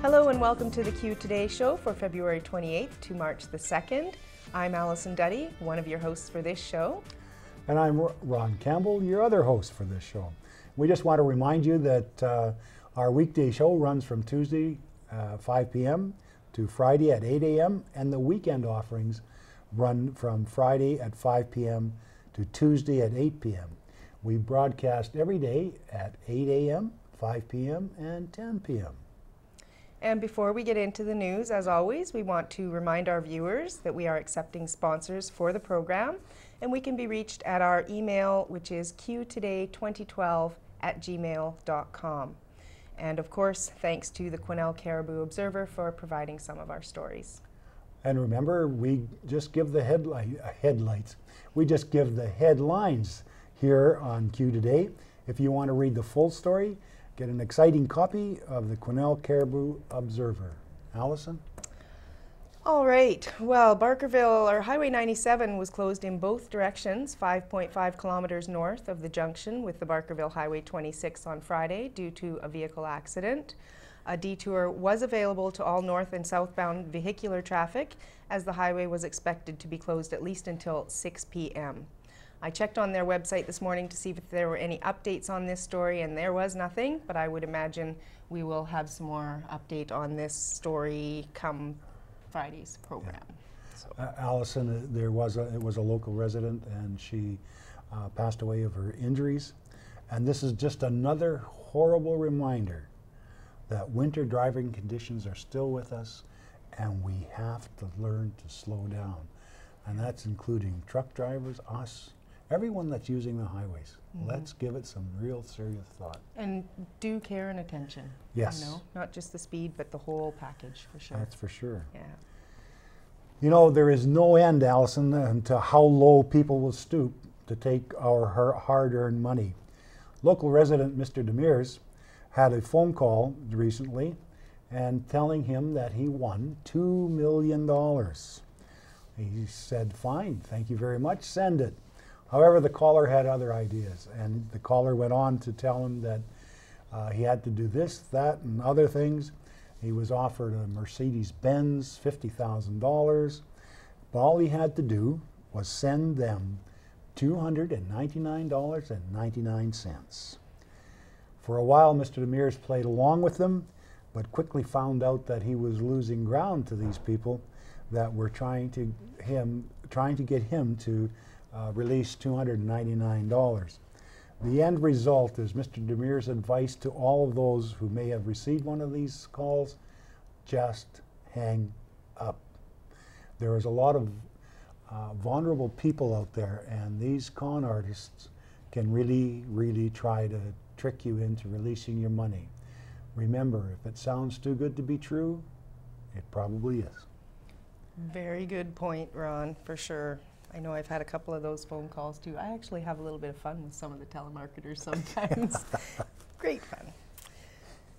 Hello and welcome to the Q Today show for February 28th to March the 2nd. I'm Allison Duddy, one of your hosts for this show. And I'm Ron Campbell, your other host for this show. We just want to remind you that our weekday show runs from Tuesday 5 p.m. to Friday at 8 a.m. and the weekend offerings run from Friday at 5 p.m. to Tuesday at 8 p.m. We broadcast every day at 8 a.m., 5 p.m. and 10 p.m. And before we get into the news, as always, we want to remind our viewers that we are accepting sponsors for the program, and we can be reached at our email, which is qtoday2012@gmail.com. And of course, thanks to the Quesnel Caribou Observer for providing some of our stories. And remember, we just give the headlights. We just give the headlines here on Q Today. If you want to read the full story, get an exciting copy of the Quesnel Caribou Observer. Allison? All right. Well, Barkerville, or Highway 97, was closed in both directions, 5.5 kilometers north of the junction with the Barkerville Highway 26 on Friday due to a vehicle accident. A detour was available to all north and southbound vehicular traffic, as the highway was expected to be closed at least until 6 p.m. I checked on their website this morning to see if there were any updates on this story, and there was nothing, but I would imagine we will have some more update on this story come Friday's program. Yeah. So. Allison, it was a local resident, and she passed away of her injuries. And this is just another horrible reminder that winter driving conditions are still with us, and we have to learn to slow down. And that's including truck drivers, us, everyone that's using the highways. Mm-hmm. Let's give it some real serious thought. And due care and attention. Yes. You know, not just the speed, but the whole package, for sure. That's for sure. Yeah. You know, there is no end, Allison, to how low people will stoop to take our hard-earned money. Local resident Mr. Demers had a phone call recently and telling him that he won $2 million. He said, fine, thank you very much, send it. However, the caller had other ideas, and the caller went on to tell him that he had to do this, that, and other things. He was offered a Mercedes-Benz, $50,000, but all he had to do was send them $299.99. For a while, Mr. Demers played along with them, but quickly found out that he was losing ground to these people that were trying to get him to release $299. The end result is Mr. Demers' advice to all of those who may have received one of these calls: just hang up. There is a lot of vulnerable people out there, and these con artists can really, really try to trick you into releasing your money. Remember, if it sounds too good to be true, it probably is. Very good point, Ron, for sure. I know I've had a couple of those phone calls too. I actually have a little bit of fun with some of the telemarketers sometimes. Great fun.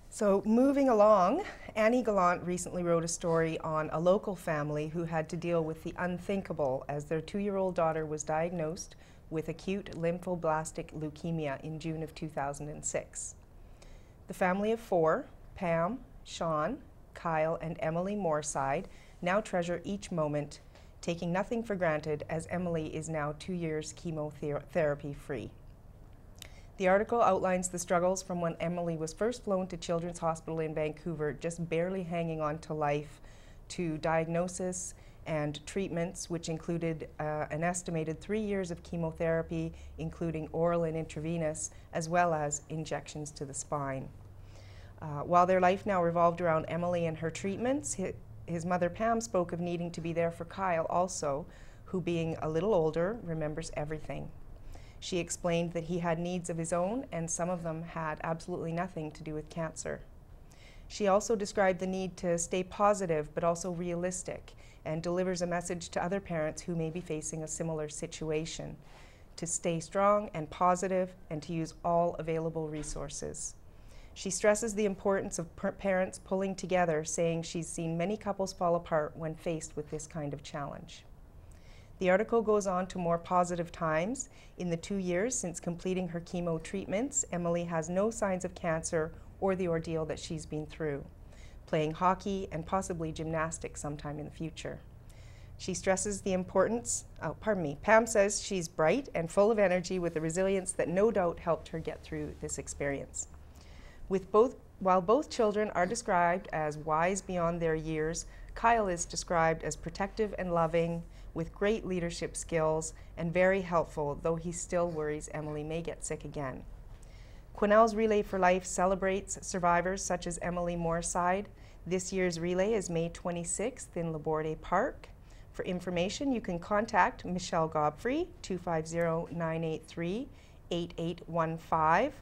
So moving along, Annie Gallant recently wrote a story on a local family who had to deal with the unthinkable as their 2-year-old daughter was diagnosed with acute lymphoblastic leukemia in June of 2006. The family of 4, Pam, Sean, Kyle, and Emily Moorside, now treasure each moment, taking nothing for granted as Emily is now 2 years chemotherapy free. The article outlines the struggles from when Emily was first flown to Children's Hospital in Vancouver, just barely hanging on to life, to diagnosis and treatments, which included an estimated 3 years of chemotherapy, including oral and intravenous, as well as injections to the spine. While their life now revolved around Emily and her treatments, his mother Pam spoke of needing to be there for Kyle also, who, being a little older, remembers everything. She explained that he had needs of his own, and some of them had absolutely nothing to do with cancer. She also described the need to stay positive but also realistic, and delivers a message to other parents who may be facing a similar situation, to stay strong and positive and to use all available resources. She stresses the importance of parents pulling together, saying she's seen many couples fall apart when faced with this kind of challenge. The article goes on to more positive times. In the 2 years since completing her chemo treatments, Emily has no signs of cancer or the ordeal that she's been through. playing hockey, and possibly gymnastics sometime in the future. She stresses the importance, Pam says she's bright and full of energy with a resilience that no doubt helped her get through this experience. While both children are described as wise beyond their years, Kyle is described as protective and loving, with great leadership skills, and very helpful, though he still worries Emily may get sick again. Quesnel's Relay for Life celebrates survivors such as Emily Moorside. This year's relay is May 26th in Laborde Park. For information, you can contact Michelle Godfrey, 250-983-8815,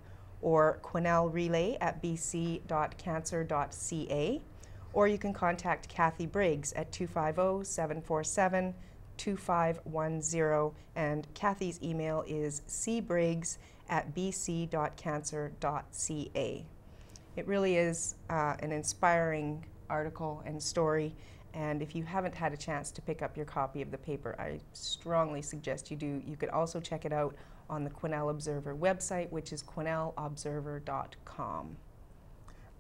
or Quesnel Relay at bc.cancer.ca, or you can contact Kathy Briggs at 250-747-2510, and Kathy's email is cbriggs@bc.cancer.ca. It really is an inspiring article and story, and if you haven't had a chance to pick up your copy of the paper, I strongly suggest you do. You could also check it out on the Quesnel Observer website, which is quesnelobserver.com.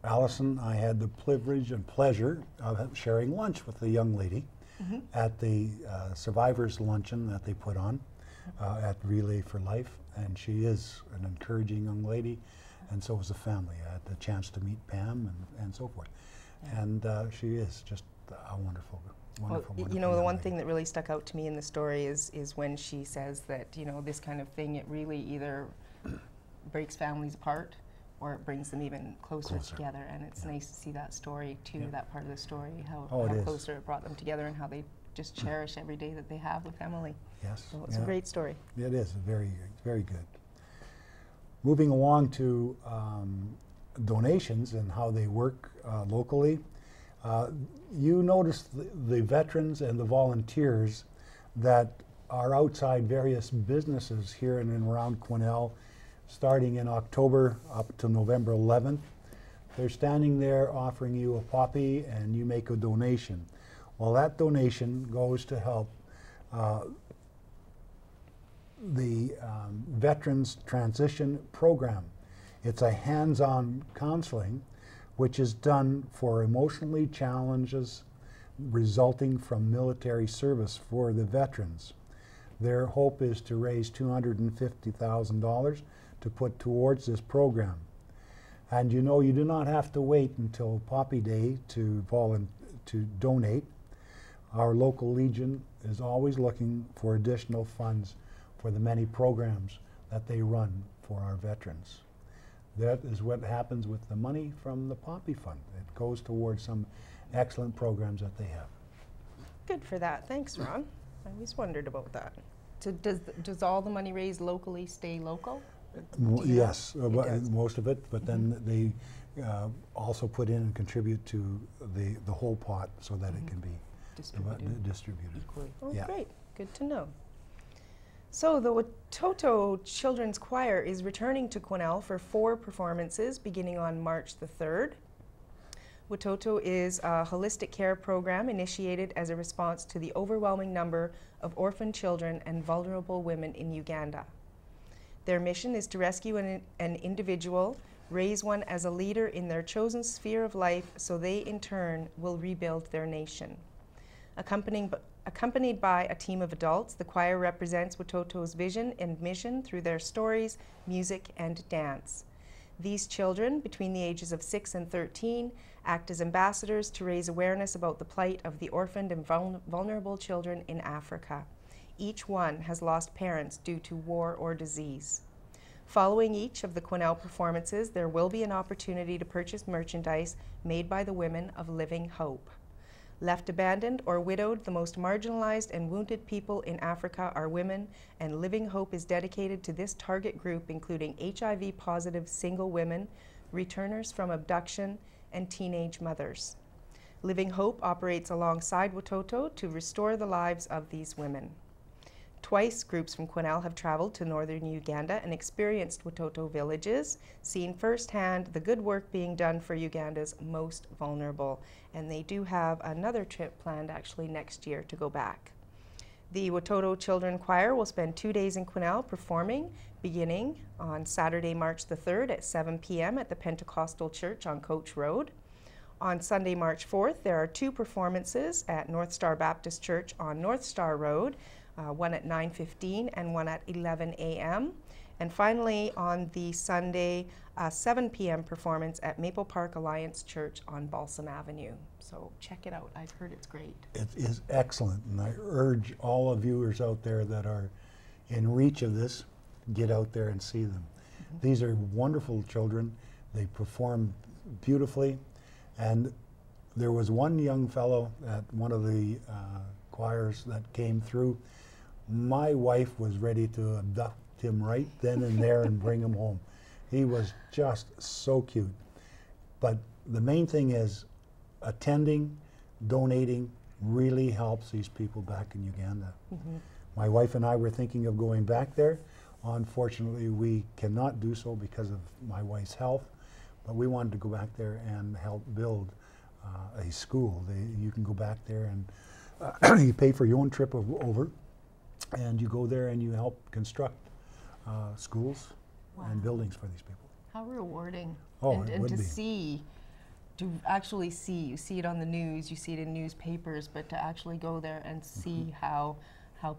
Allison, I had the privilege and pleasure of sharing lunch with the young lady at the survivors luncheon that they put on at Relay for Life, and she is an encouraging young lady, and so was the family. I had the chance to meet Pam and so forth, and she is just a wonderful, wonderful, well, you know, the one thing that really stuck out to me in the story is when she says that, you know, this kind of thing, it really either breaks families apart or it brings them even closer together, and it's nice to see that story too, that part of the story, how closer it brought them together and how they just cherish every day that they have with Emily. Yes. So it's a great story. It is very, very good. Moving along to donations and how they work locally. You notice the veterans and the volunteers that are outside various businesses here in and around Quesnel, starting in October up to November 11th. They're standing there offering you a poppy, and you make a donation. Well, that donation goes to help the Veterans Transition Program. It's a hands-on counseling which is done for emotionally challenges resulting from military service for the veterans. Their hope is to raise $250,000 to put towards this program. And you know, you do not have to wait until Poppy Day to donate. Our local Legion is always looking for additional funds for the many programs that they run for our veterans. That is what happens with the money from the Poppy Fund. It goes towards some excellent programs that they have. Good for that. Thanks, Ron. I always wondered about that. So does all the money raised locally stay local? Yes, most of it, but then they also put in and contribute to the whole pot so that it can be distributed. Equally. Oh, great. Good to know. So the Watoto Children's Choir is returning to Quesnel for 4 performances beginning on March the 3rd. Watoto is a holistic care program initiated as a response to the overwhelming number of orphan children and vulnerable women in Uganda. Their mission is to rescue an individual, raise one as a leader in their chosen sphere of life so they in turn will rebuild their nation. Accompanied by a team of adults, the choir represents Watoto's vision and mission through their stories, music, and dance. These children, between the ages of 6 and 13, act as ambassadors to raise awareness about the plight of the orphaned and vulnerable children in Africa. Each one has lost parents due to war or disease. Following each of the Quesnel performances, there will be an opportunity to purchase merchandise made by the women of Living Hope. Left abandoned or widowed, the most marginalized and wounded people in Africa are women, and Living Hope is dedicated to this target group, including HIV-positive single women, returners from abduction, and teenage mothers. Living Hope operates alongside Watoto to restore the lives of these women. Twice, groups from Quesnel have traveled to northern Uganda and experienced Watoto villages, seen firsthand the good work being done for Uganda's most vulnerable. And they do have another trip planned actually next year to go back. The Watoto Children Choir will spend 2 days in Quesnel performing, beginning on Saturday, March the 3rd at 7 p.m. at the Pentecostal Church on Coach Road. On Sunday, March 4th, there are 2 performances at North Star Baptist Church on North Star Road, one at 9:15 and one at 11 a.m. And finally, on the Sunday, 7 p.m. performance at Maple Park Alliance Church on Balsam Avenue. So check it out. I've heard it's great. It is excellent, and I urge all of viewers out there that are in reach of this, get out there and see them. These are wonderful children. They perform beautifully, and there was one young fellow at one of the choirs that came through. My wife was ready to abduct him right then and there and bring him home. He was just so cute. But the main thing is attending, donating really helps these people back in Uganda. My wife and I were thinking of going back there. Unfortunately, we cannot do so because of my wife's health, but we wanted to go back there and help build a school. You can go back there and you pay for your own trip over, and you go there and you help construct schools and buildings for these people. How rewarding. Oh, and to see, to actually see, you see it on the news, you see it in newspapers, but to actually go there and see how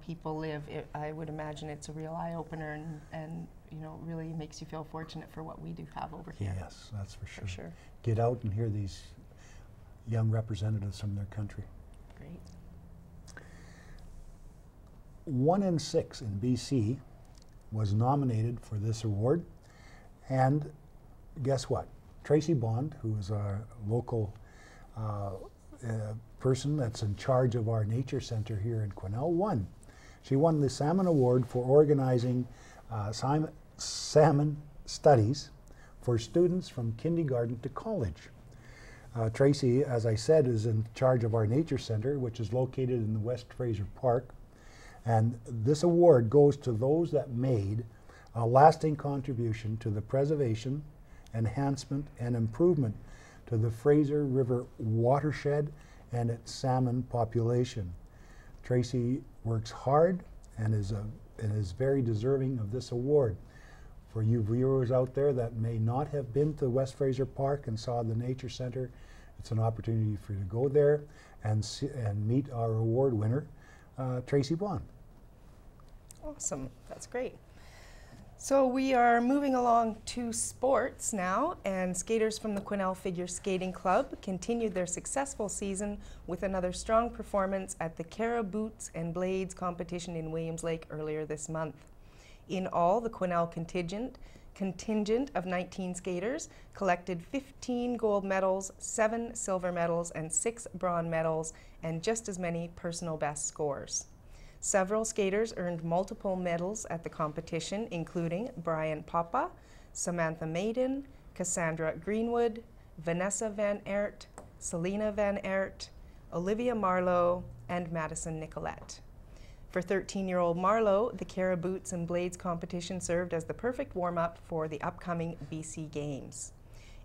people live, I would imagine it's a real eye-opener, and you know, really makes you feel fortunate for what we do have over here. Yes, that's for sure. For sure. Get out and hear these young representatives from their country. Great. 1 in 6 in BC was nominated for this award, and guess what? Tracy Bond, who is our local person that's in charge of our nature center here in Quesnel, won. She won the Salmon Award for organizing salmon studies for students from kindergarten to college. Tracy, as I said, is in charge of our nature center, which is located in the West Fraser Park. And this award goes to those that made a lasting contribution to the preservation, enhancement, and improvement to the Fraser River watershed and its salmon population. Tracy works hard and is very deserving of this award. For you viewers out there that may not have been to West Fraser Park and saw the Nature Center, it's an opportunity for you to go there and meet our award winner, Tracy Bond. Awesome, that's great. So we are moving along to sports now, and skaters from the Quesnel Figure Skating Club continued their successful season with another strong performance at the Cara Boots and Blades competition in Williams Lake earlier this month. In all, the Quesnel contingent of 19 skaters collected 15 gold medals, 7 silver medals, and 6 bronze medals, and just as many personal best scores. Several skaters earned multiple medals at the competition, including Brian Papa, Samantha Maiden, Cassandra Greenwood, Vanessa Van Aert, Selena Van Aert, Olivia Marlowe, and Madison Nicolette. For 13-year-old Marlowe, the Cara Boots and Blades competition served as the perfect warm-up for the upcoming BC Games.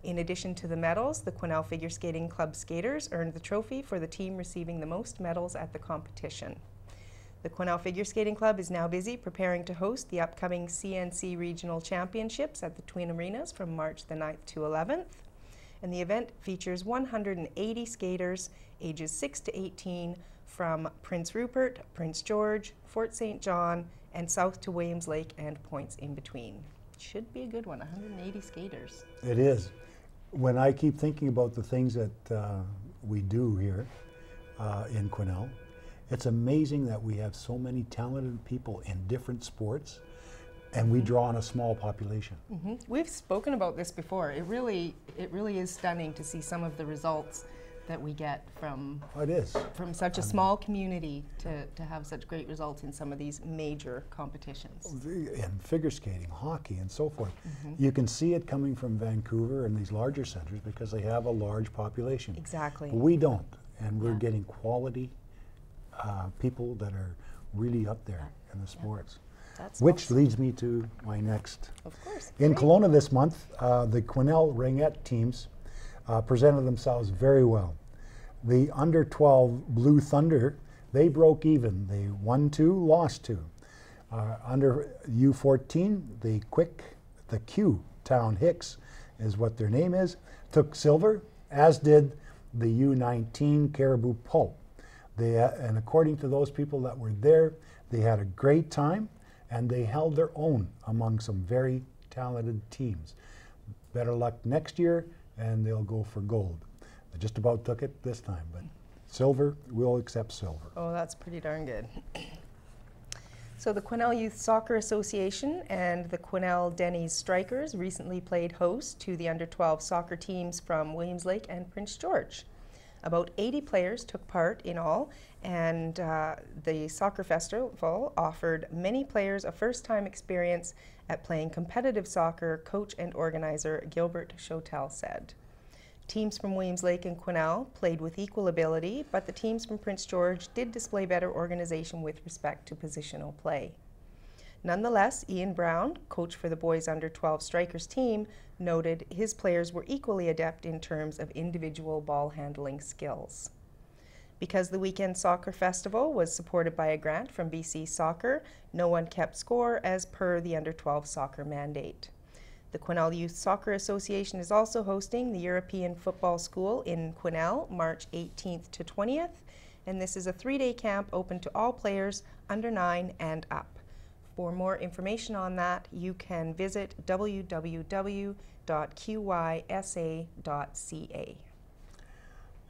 In addition to the medals, the Quesnel Figure Skating Club skaters earned the trophy for the team receiving the most medals at the competition. The Quesnel Figure Skating Club is now busy preparing to host the upcoming CNC Regional Championships at the Twin Arenas from March the 9th to 11th. And the event features 180 skaters ages 6 to 18 from Prince Rupert, Prince George, Fort St. John, and south to Williams Lake and points in between. Should be a good one, 180 skaters. It is. When I keep thinking about the things that we do here in Quesnel, it's amazing that we have so many talented people in different sports, and we draw on a small population. We've spoken about this before. It really is stunning to see some of the results that we get from such a small community to have such great results in some of these major competitions. In figure skating, hockey, and so forth. You can see it coming from Vancouver and these larger centers because they have a large population. Exactly. But we don't, and we're getting quality people that are really up there in the sports. That's Which awesome. leads me to my next. Of course. In Great. Kelowna this month, the Quesnel Ringette teams presented themselves very well. The under 12 Blue Thunder, they broke even. They won 2, lost 2. Under U14, the Q Town Hicks is what their name is, took silver, as did the U19 Caribou Pulp. And according to those people that were there, they had a great time and they held their own among some very talented teams. Better luck next year and they'll go for gold. They just about took it this time, but silver, we'll accept silver. Oh, that's pretty darn good. So the Quesnel Youth Soccer Association and the Quesnel Denny's Strikers recently played host to the under-12 soccer teams from Williams Lake and Prince George. About 80 players took part in all, and the soccer festival offered many players a first-time experience at playing competitive soccer, coach and organizer Gilbert Chotel said. Teams from Williams Lake and Quesnel played with equal ability, but the teams from Prince George did display better organization with respect to positional play. Nonetheless, Ian Brown, coach for the boys under-12 Strikers team, noted his players were equally adept in terms of individual ball handling skills. Because the weekend soccer festival was supported by a grant from BC Soccer, no one kept score as per the under-12 soccer mandate. The Quesnel Youth Soccer Association is also hosting the European Football School in Quesnel, March 18th to 20th, and this is a 3-day camp open to all players under 9 and up. For more information on that, you can visit www.qcatv.ca.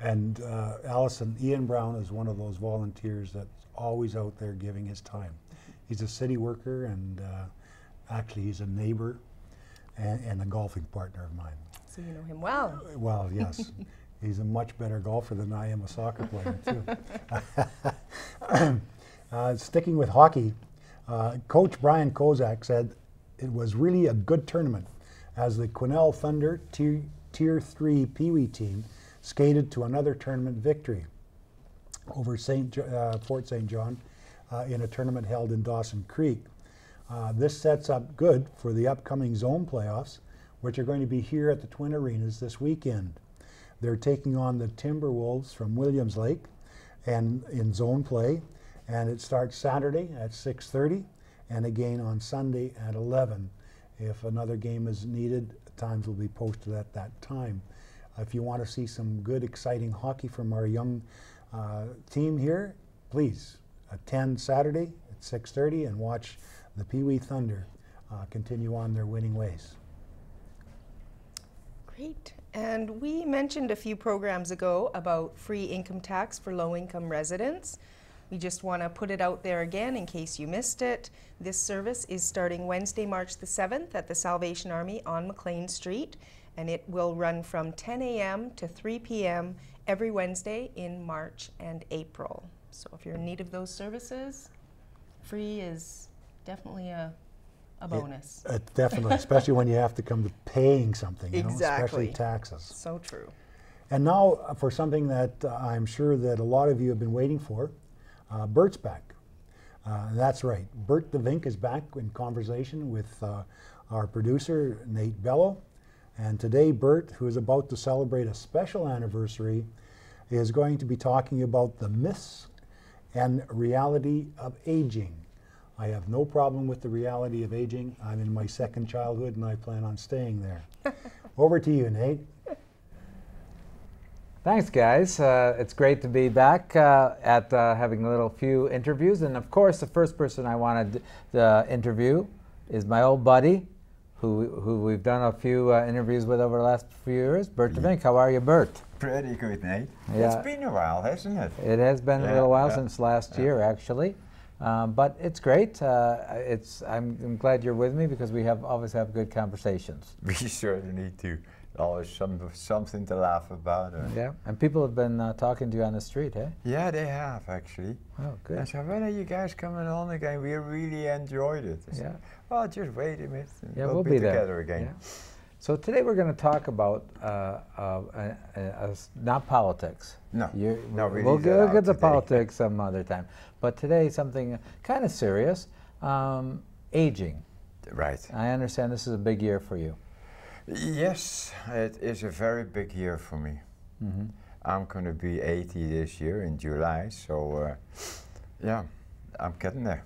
And Allison, Ian Brown is one of those volunteers that's always out there giving his time. He's a city worker and actually he's a neighbor and a golfing partner of mine. So you know him well. Well, yes. He's a much better golfer than I am a soccer player, too. Sticking with hockey, Coach Brian Kozak said it was really a good tournament as the Quesnel Thunder Tier 3 Pee Wee team skated to another tournament victory over Fort St. John in a tournament held in Dawson Creek. This sets up good for the upcoming zone playoffs, which are going to be here at the Twin Arenas this weekend. They're taking on the Timberwolves from Williams Lake and in zone play, and it starts Saturday at 6:30 and again on Sunday at 11. If another game is needed, times will be posted at that time. If you want to see some good, exciting hockey from our young team here, please attend Saturday at 6:30 and watch the Pee Wee Thunder continue on their winning ways. Great. And we mentioned a few programs ago about free income tax for low-income residents. We just want to put it out there again in case you missed it. This service is starting Wednesday, March the 7th at the Salvation Army on McLean Street, and it will run from 10 a.m. to 3 p.m. every Wednesday in March and April. So if you're in need of those services, free is definitely a bonus. Definitely, especially when you have to come to paying something, you know, Exactly. especially taxes. So true. And now for something that I'm sure that a lot of you have been waiting for, Bert's back. That's right, Bert DeVink is back in conversation with our producer, Nate Bello. And today, Bert, who is about to celebrate a special anniversary, is going to be talking about the myths and reality of aging. I have no problem with the reality of aging. I'm in my second childhood and I plan on staying there. Over to you, Nate. Thanks, guys. It's great to be back at having a little few interviews. And of course, the first person I wanted to interview is my old buddy, who we've done a few interviews with over the last few years, Bert DeVink. How are you, Bert? Pretty good, Nate. Yeah. It's been a while, hasn't it? It has been a little while since last year, actually. But it's great. I'm glad you're with me because we always have good conversations. We certainly do. Always something to laugh about. Yeah, and people have been talking to you on the street, eh? Yeah, they have actually. Oh, good. I said, when are you guys coming on again? We really enjoyed it. I said, well, just wait a minute. And Yeah, we'll be together there again. Yeah. So today we're going to talk about not politics. No, not really. We'll get to politics some other time. But today something kind of serious, aging. Right. I understand this is a big year for you. Yes, it is a very big year for me. Mm-hmm. I'm going to be 80 this year in July, so yeah, I'm getting there.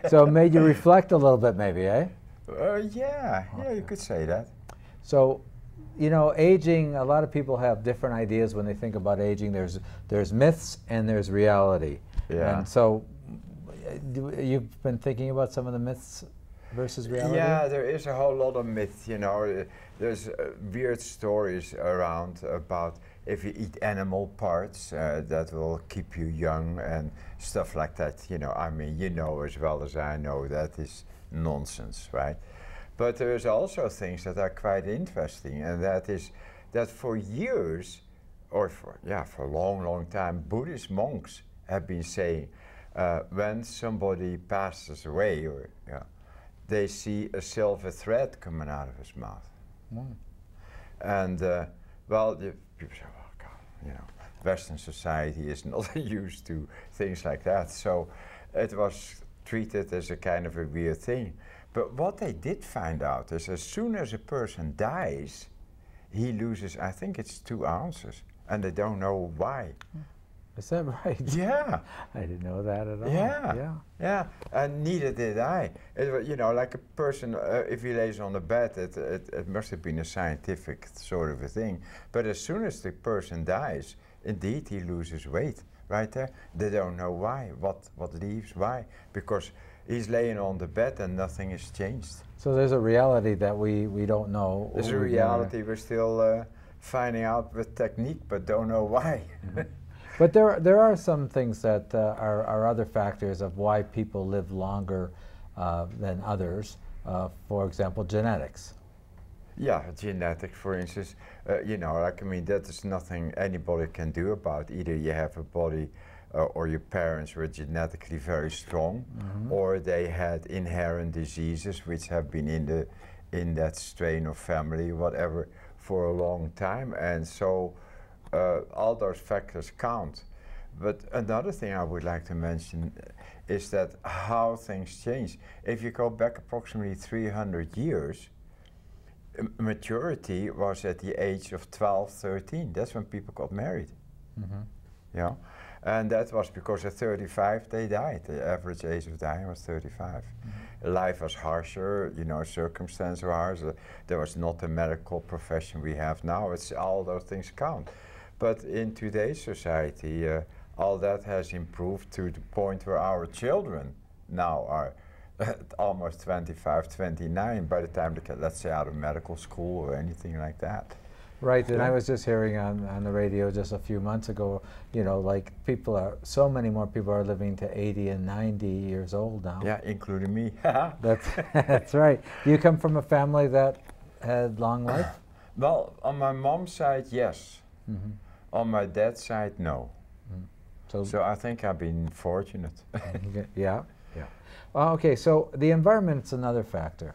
So it made you reflect a little bit maybe, eh? Yeah, you could say that. So you know, aging, a lot of people have different ideas when they think about aging. There's myths and there's reality. Yeah. And so you've been thinking about some of the myths versus reality? Yeah, there is a whole lot of myth, you know. There's weird stories around about if you eat animal parts, that will keep you young and stuff like that. You know, I mean, you know as well as I know that is nonsense, right? But there's also things that are quite interesting, and that is that for years, or for a long, long time, Buddhist monks have been saying when somebody passes away, or they see a silver thread coming out of his mouth. Mm. And well, people say, "Oh God, you know, Western society is not used to things like that." So it was treated as a kind of a weird thing. But what they did find out is as soon as a person dies, he loses, I think it's 2 ounces, and they don't know why. Is that right? Yeah. I didn't know that at all. Yeah. Yeah, and neither did I. It was, you know, like a person, if he lays on the bed, it must have been a scientific sort of a thing. But as soon as the person dies, indeed he loses weight, right there. They don't know why, what leaves, why. Because he's laying on the bed and nothing has changed. So there's a reality that we don't know. There's a reality we're still finding out with technique, but don't know why. Mm-hmm. But there are some things that are other factors of why people live longer than others. For example, genetics. Yeah, genetic, for instance. You know, like, I mean, that is nothing anybody can do about. Either you have a body or your parents were genetically very strong, or they had inherent diseases which have been in that strain of family, whatever, for a long time. And so all those factors count. But another thing I would like to mention is that how things change. If you go back approximately 300 years, maturity was at the age of 12, 13. That's when people got married. You know? And that was because at 35 they died. The average age of dying was 35. Life was harsher, you know, circumstances were harsher. There was not the medical profession we have now. It's all those things count. But in today's society, all that has improved to the point where our children now are almost 25, 29 by the time they get, let's say, out of medical school or anything like that. Right, and I was just hearing on the radio just a few months ago, you know, like so many more people are living to 80 and 90 years old now. Yeah, including me. That's right. You come from a family that had long life? Well, on my mom's side, yes. On my dad's side, no. So I think I've been fortunate. Yeah. Well, okay, so the environment's another factor.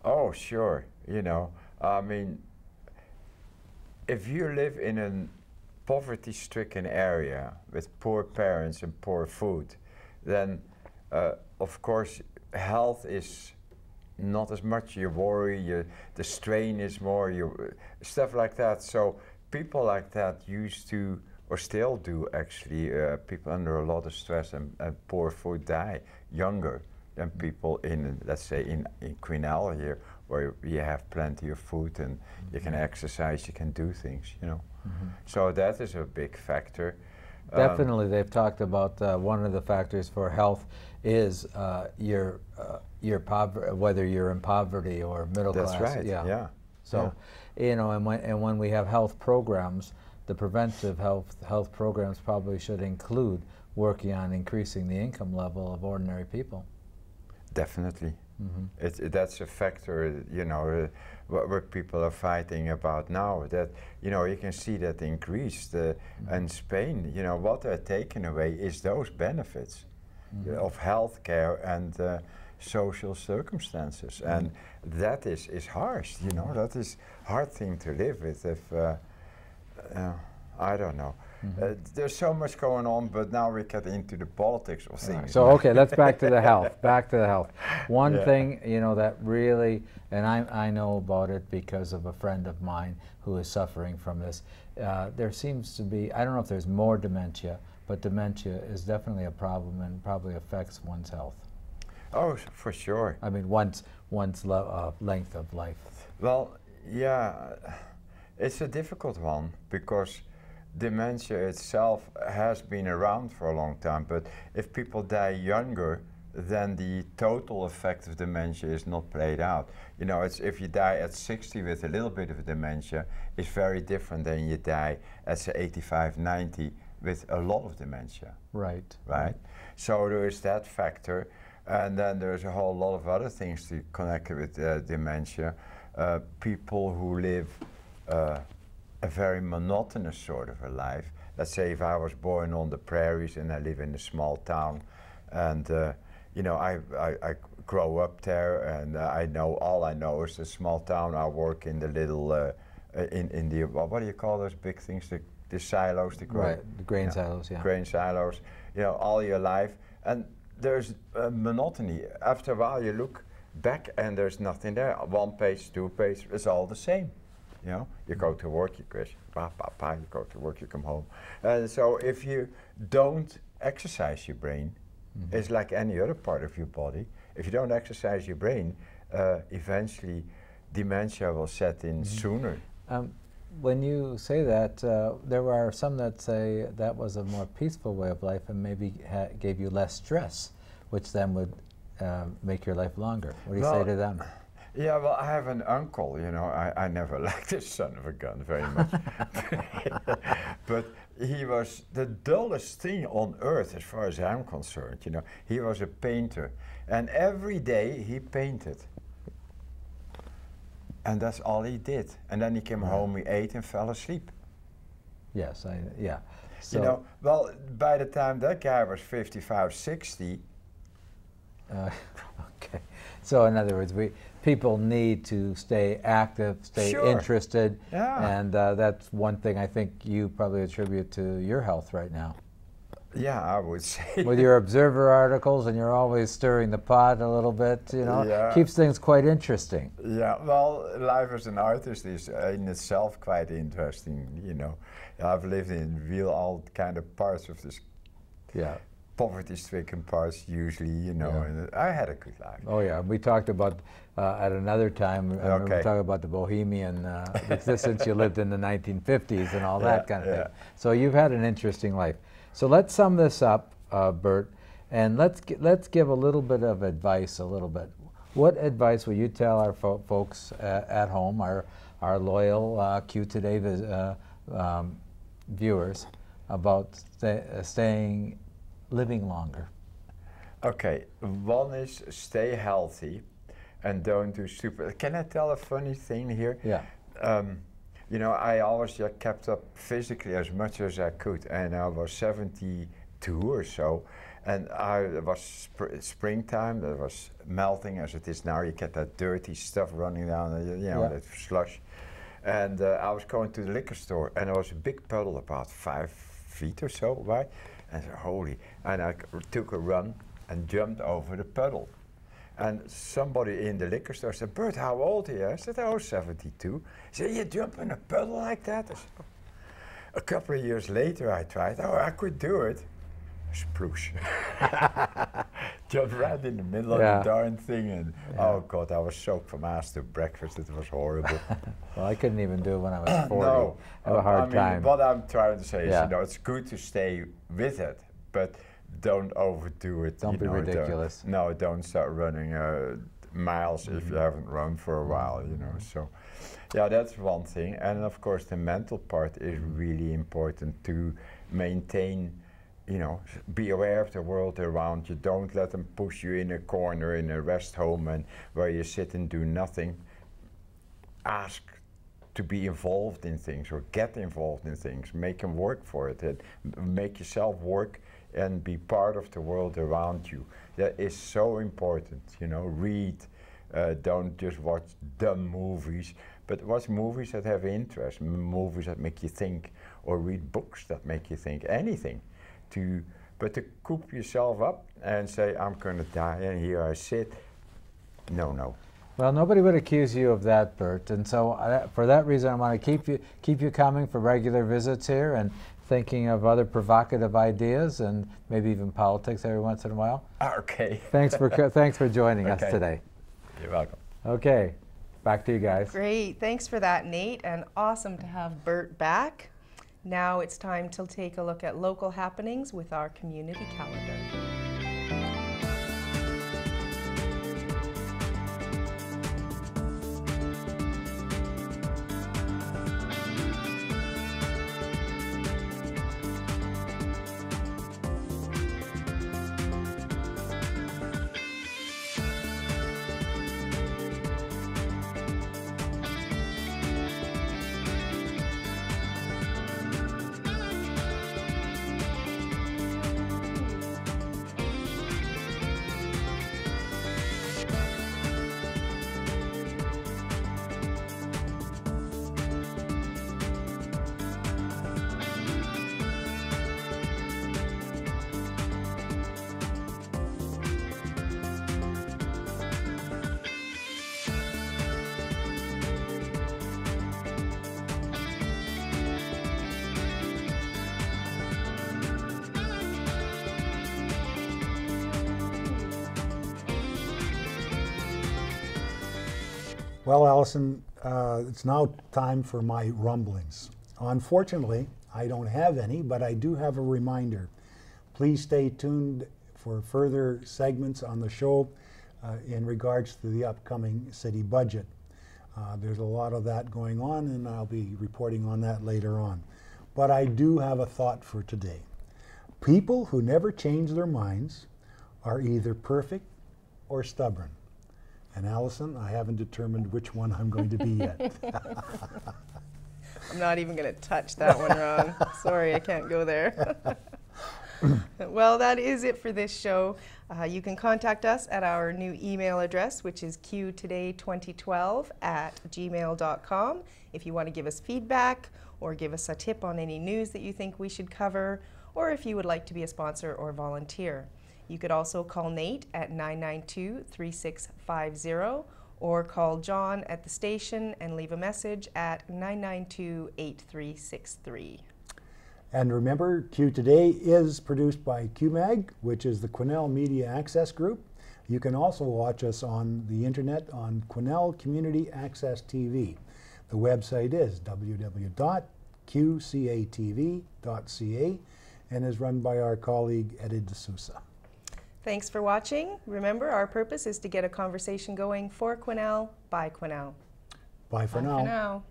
Oh, sure. You know, I mean, if you live in a poverty-stricken area with poor parents and poor food, then of course health is not as much your worry, the strain is more, stuff like that. So people like that used to, or still do actually, people under a lot of stress and poor food die younger than people in, let's say, in Quesnel here, where you have plenty of food and you can exercise, you can do things, you know. So that is a big factor. Definitely, they've talked about one of the factors for health is your poverty, whether you're in poverty or middle class. That's right. Yeah. So, you know, and when we have health programs, the preventive health programs probably should include working on increasing the income level of ordinary people. Definitely. That's a factor, you know, what people are fighting about now. That, you know, you can see that increased in Spain. You know, what they're taking away is those benefits of health care and social circumstances, and that is harsh. You know, that is hard thing to live with. If I don't know. There's so much going on, but now we get into the politics of things. Right. So okay, let's back to the health. Back to the health. One thing, you know, that really, and I know about it because of a friend of mine who is suffering from this. There seems to be, I don't know if there's more dementia, but dementia is definitely a problem and probably affects one's health. Oh, for sure. I mean, one's length of life. Well, yeah. It's a difficult one because dementia itself has been around for a long time, but if people die younger, then the total effect of dementia is not played out. You know, it's if you die at 60 with a little bit of dementia, it's very different than you die at say 85, 90 with a lot of dementia. Right. Right? So there is that factor, and then there's a whole lot of other things to connect with dementia. People who live a very monotonous sort of a life. Let's say if I was born on the prairies and I live in a small town, and you know, I grow up there, and all I know is a small town. I work in the little, in the, what do you call those big things? The silos, the Right, the grain silos, yeah. Grain silos, you know, all your life. And there's monotony. After a while you look back and there's nothing there. 1 page, 2 pages, it's all the same. You know, you go to work, you crash, you go to work, you come home. And so if you don't exercise your brain, it's like any other part of your body. If you don't exercise your brain, eventually dementia will set in sooner. When you say that, there are some that say that was a more peaceful way of life and maybe gave you less stress, which then would make your life longer. What do you say to them? Yeah, well, I have an uncle, you know, I never liked this son of a gun very much. But he was the dullest thing on earth as far as I'm concerned, you know. He was a painter, and every day he painted. And that's all he did. And then he came home, he ate and fell asleep. Yes, yeah. So you know, well, by the time that guy was 55, 60. Okay. So in other words, people need to stay active, stay interested, and that's one thing I think you probably attribute to your health right now. Yeah, I would say. With your Observer articles, and you're always stirring the pot a little bit, you know, keeps things quite interesting. Yeah, well, life as an artist is in itself quite interesting, you know. I've lived in real all kind of parts of this poverty-stricken parts usually, you know, and I had a good life. Oh yeah, we talked about, at another time, we talked about the bohemian existence you lived in the 1950s and all that kind of thing. So you've had an interesting life. So let's sum this up, Bert, and let's give a little bit of advice, What advice will you tell our folks at home, our loyal Q Today viewers, about living longer? Okay, one is stay healthy and don't do stupid. Can I tell a funny thing here? Yeah. You know, I always kept up physically as much as I could, and I was 72 or so, and it was springtime, it was melting as it is now. You get that dirty stuff running down, you know, that slush. And I was going to the liquor store, and there was a big puddle about 5 feet or so wide, and I said, holy, and I took a run and jumped over the puddle. And somebody in the liquor store said, Bert, how old are you? I said, oh, 72. He said, you jump in a puddle like that? I said, oh. A couple of years later I tried, I could do it. Sploosh. Jumped right in the middle of the darn thing, and oh God, I was soaked from ass to breakfast. It was horrible. Well, I couldn't even do it when I was 40. No, I have a hard time. What I'm trying to say is, you know, it's good to stay with it, but don't overdo it. Don't be ridiculous. Don't start running miles if you haven't run for a while, you know. So, yeah, that's one thing. And of course, the mental part is really important to maintain. You know, be aware of the world around you. Don't let them push you in a corner in a rest home and where you sit and do nothing. Ask to be involved in things or get involved in things. Make them work for it. And make yourself work and be part of the world around you. That is so important. You know, read. Don't just watch dumb movies, but watch movies that have interest, movies that make you think, or read books that make you think. Anything. But to coop yourself up and say, I'm going to die and here I sit, no. Well, nobody would accuse you of that, Bert, and so for that reason I want to keep you coming for regular visits here and thinking of other provocative ideas and maybe even politics every once in a while. Okay. Thanks for joining us today. You're welcome. Okay. Back to you guys. Great. Thanks for that, Nate, and awesome to have Bert back. Now it's time to take a look at local happenings with our community calendar. Well, Allison, it's now time for my rumblings. Unfortunately, I don't have any, but I do have a reminder. Please stay tuned for further segments on the show in regards to the upcoming city budget. There's a lot of that going on, and I'll be reporting on that later on. But I do have a thought for today. People who never change their minds are either perfect or stubborn. And Allison, I haven't determined which one I'm going to be yet. I'm not even going to touch that one, Ron. Sorry, I can't go there. Well, that is it for this show. You can contact us at our new email address, which is qtoday2012@gmail.com, if you want to give us feedback or give us a tip on any news that you think we should cover, or if you would like to be a sponsor or volunteer. You could also call Nate at 992-3650 or call John at the station and leave a message at 992-8363. And remember, Q Today is produced by QMag, which is the Quesnel Media Access Group. You can also watch us on the internet on Quesnel Community Access TV. The website is www.qcatv.ca and is run by our colleague Eddie D'Souza. Thanks for watching. Remember, our purpose is to get a conversation going for Quesnel, by Quesnel. Bye for Bye now. for now.